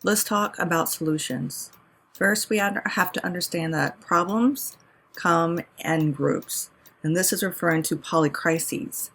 Let's talk about solutions. First, we have to understand that problems come in groups, and this is referring to polycrises.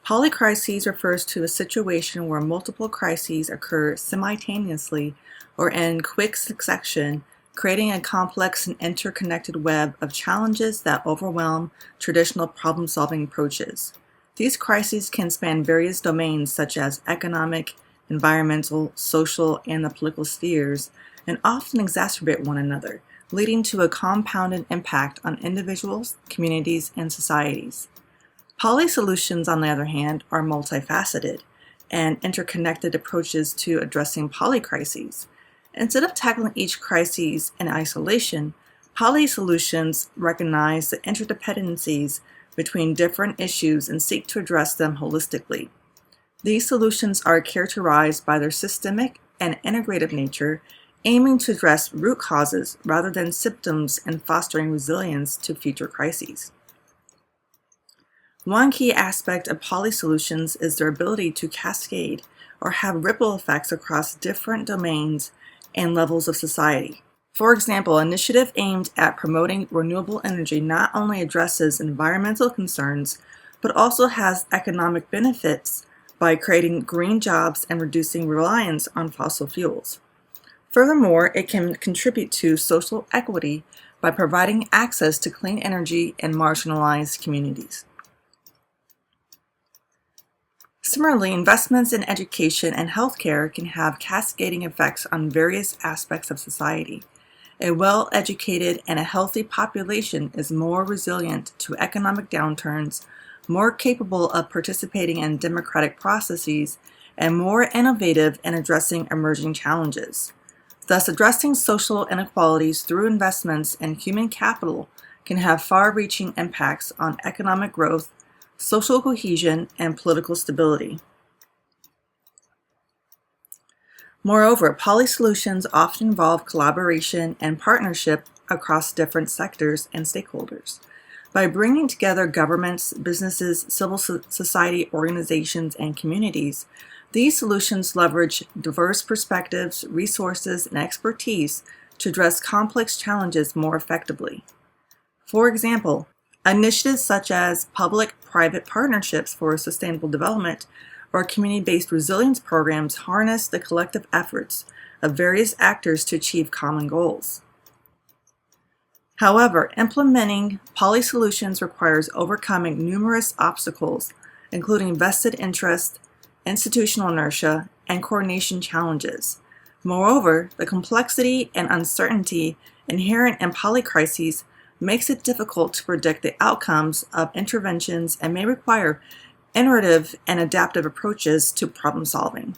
Polycrises refers to a situation where multiple crises occur simultaneously or in quick succession, creating a complex and interconnected web of challenges that overwhelm traditional problem-solving approaches. These crises can span various domains such as economic, environmental, social, and the political spheres, and often exacerbate one another, leading to a compounded impact on individuals, communities, and societies. Poly solutions, on the other hand, are multifaceted and interconnected approaches to addressing polycrises. Instead of tackling each crisis in isolation, poly solutions recognize the interdependencies between different issues and seek to address them holistically. These solutions are characterized by their systemic and integrative nature, aiming to address root causes rather than symptoms and fostering resilience to future crises. One key aspect of poly solutions is their ability to cascade or have ripple effects across different domains and levels of society. For example, an initiative aimed at promoting renewable energy not only addresses environmental concerns, but also has economic benefits by creating green jobs and reducing reliance on fossil fuels. Furthermore, it can contribute to social equity by providing access to clean energy in marginalized communities. Similarly, investments in education and healthcare can have cascading effects on various aspects of society. A well-educated and a healthy population is more resilient to economic downturns, more capable of participating in democratic processes, and more innovative in addressing emerging challenges. Thus, addressing social inequalities through investments in human capital can have far-reaching impacts on economic growth, social cohesion, and political stability. Moreover, poly solutions often involve collaboration and partnership across different sectors and stakeholders. By bringing together governments, businesses, civil society organizations, and communities, these solutions leverage diverse perspectives, resources, and expertise to address complex challenges more effectively. For example, initiatives such as public-private partnerships for sustainable development or community-based resilience programs harness the collective efforts of various actors to achieve common goals. However, implementing poly solutions requires overcoming numerous obstacles, including vested interest, institutional inertia, and coordination challenges. Moreover, the complexity and uncertainty inherent in polycrises makes it difficult to predict the outcomes of interventions and may require iterative and adaptive approaches to problem solving.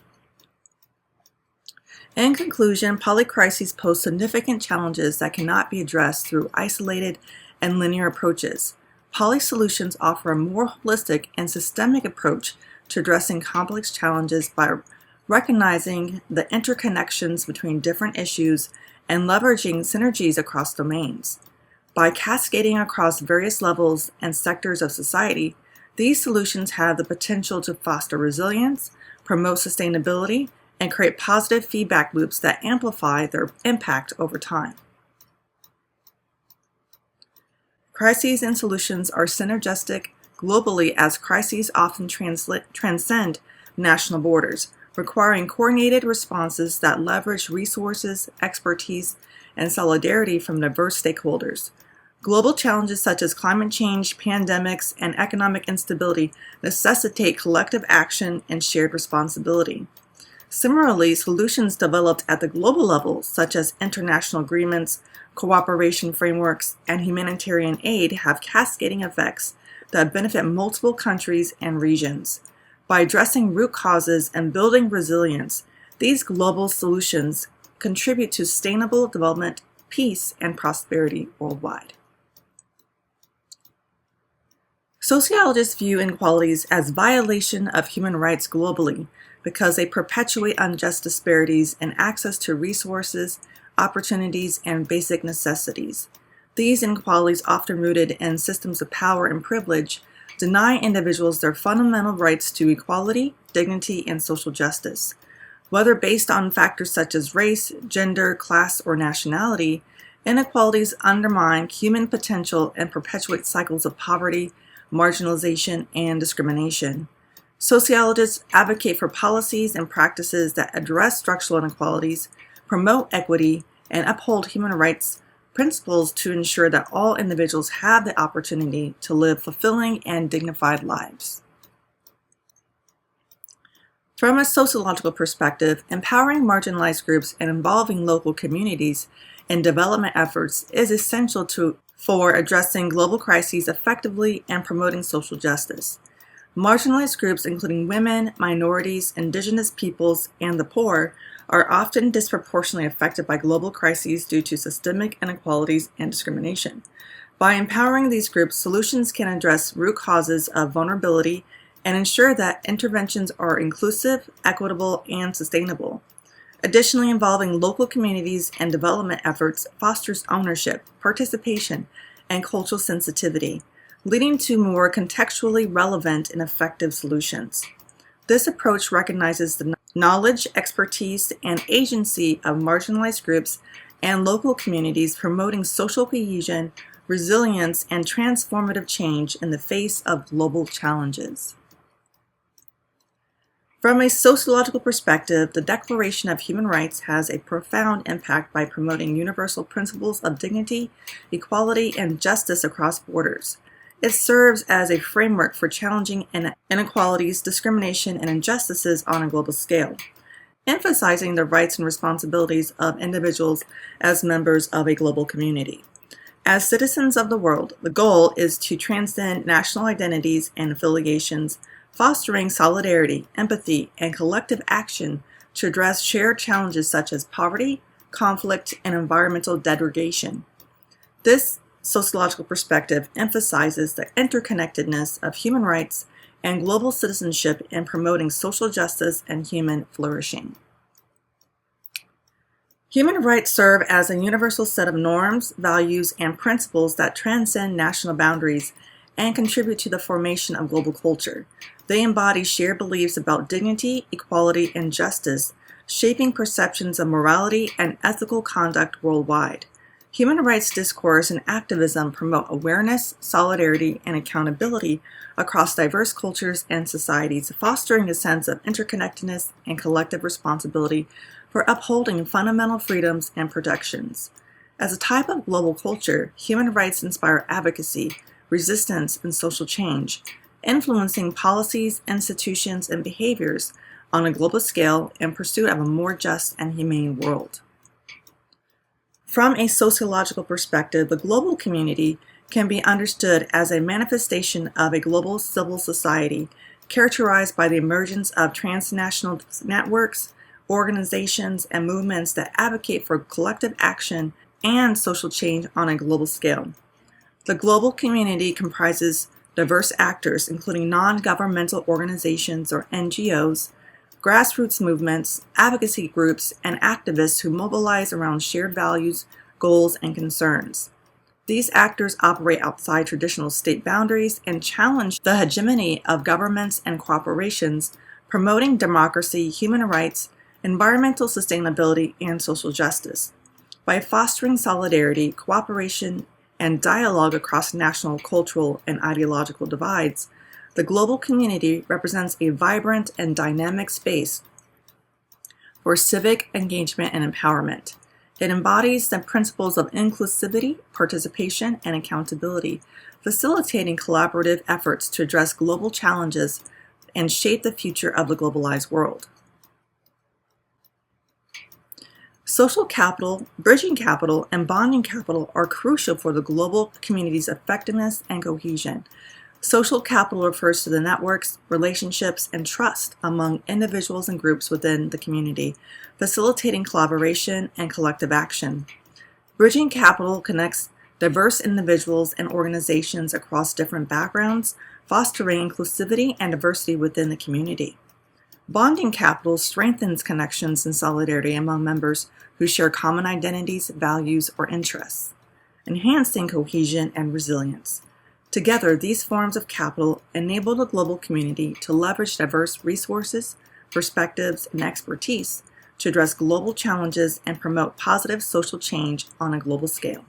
In conclusion, polycrises pose significant challenges that cannot be addressed through isolated and linear approaches. Poly solutions offer a more holistic and systemic approach to addressing complex challenges by recognizing the interconnections between different issues and leveraging synergies across domains. By cascading across various levels and sectors of society, these solutions have the potential to foster resilience, promote sustainability, and create positive feedback loops that amplify their impact over time. Crises and solutions are synergistic globally, as crises often transcend national borders, requiring coordinated responses that leverage resources, expertise, and solidarity from diverse stakeholders. Global challenges such as climate change, pandemics, and economic instability necessitate collective action and shared responsibility. Similarly, solutions developed at the global level, such as international agreements, cooperation frameworks, and humanitarian aid, have cascading effects that benefit multiple countries and regions. By addressing root causes and building resilience, these global solutions contribute to sustainable development, peace, and prosperity worldwide. Sociologists view inequalities as violation of human rights globally because they perpetuate unjust disparities in access to resources, opportunities, and basic necessities. These inequalities, often rooted in systems of power and privilege, deny individuals their fundamental rights to equality, dignity, and social justice. Whether based on factors such as race, gender, class, or nationality, inequalities undermine human potential and perpetuate cycles of poverty, marginalization, and discrimination. Sociologists advocate for policies and practices that address structural inequalities, promote equity, and uphold human rights principles to ensure that all individuals have the opportunity to live fulfilling and dignified lives. From a sociological perspective, empowering marginalized groups and involving local communities in development efforts is essential for addressing global crises effectively and promoting social justice. Marginalized groups, including women, minorities, indigenous peoples, and the poor, are often disproportionately affected by global crises due to systemic inequalities and discrimination. By empowering these groups, solutions can address root causes of vulnerability and ensure that interventions are inclusive, equitable, and sustainable. Additionally, involving local communities and development efforts fosters ownership, participation, and cultural sensitivity, leading to more contextually relevant and effective solutions. This approach recognizes the knowledge, expertise, and agency of marginalized groups and local communities, promoting social cohesion, resilience, and transformative change in the face of global challenges. From a sociological perspective, the Declaration of Human Rights has a profound impact by promoting universal principles of dignity, equality, and justice across borders. It serves as a framework for challenging inequalities, discrimination, and injustices on a global scale, emphasizing the rights and responsibilities of individuals as members of a global community. As citizens of the world, the goal is to transcend national identities and affiliations, fostering solidarity, empathy, and collective action to address shared challenges such as poverty, conflict, and environmental degradation. This sociological perspective emphasizes the interconnectedness of human rights and global citizenship in promoting social justice and human flourishing. Human rights serve as a universal set of norms, values, and principles that transcend national boundaries and contribute to the formation of global culture. They embody shared beliefs about dignity, equality, and justice, shaping perceptions of morality and ethical conduct worldwide. Human rights discourse and activism promote awareness, solidarity, and accountability across diverse cultures and societies, fostering a sense of interconnectedness and collective responsibility for upholding fundamental freedoms and protections. As a type of global culture, human rights inspire advocacy, resistance, and social change, influencing policies, institutions, and behaviors on a global scale in pursuit of a more just and humane world. From a sociological perspective, the global community can be understood as a manifestation of a global civil society characterized by the emergence of transnational networks, organizations, and movements that advocate for collective action and social change on a global scale. The global community comprises diverse actors, including non-governmental organizations or NGOs, grassroots movements, advocacy groups, and activists who mobilize around shared values, goals, and concerns. These actors operate outside traditional state boundaries and challenge the hegemony of governments and corporations, promoting democracy, human rights, environmental sustainability, and social justice. By fostering solidarity, cooperation, and dialogue across national, cultural, and ideological divides, the global community represents a vibrant and dynamic space for civic engagement and empowerment. It embodies the principles of inclusivity, participation, and accountability, facilitating collaborative efforts to address global challenges and shape the future of the globalized world. Social capital, bridging capital, and bonding capital are crucial for the global community's effectiveness and cohesion. Social capital refers to the networks, relationships, and trust among individuals and groups within the community, facilitating collaboration and collective action. Bridging capital connects diverse individuals and organizations across different backgrounds, fostering inclusivity and diversity within the community. Bonding capital strengthens connections and solidarity among members who share common identities, values, or interests, enhancing cohesion and resilience. Together, these forms of capital enable the global community to leverage diverse resources, perspectives, and expertise to address global challenges and promote positive social change on a global scale.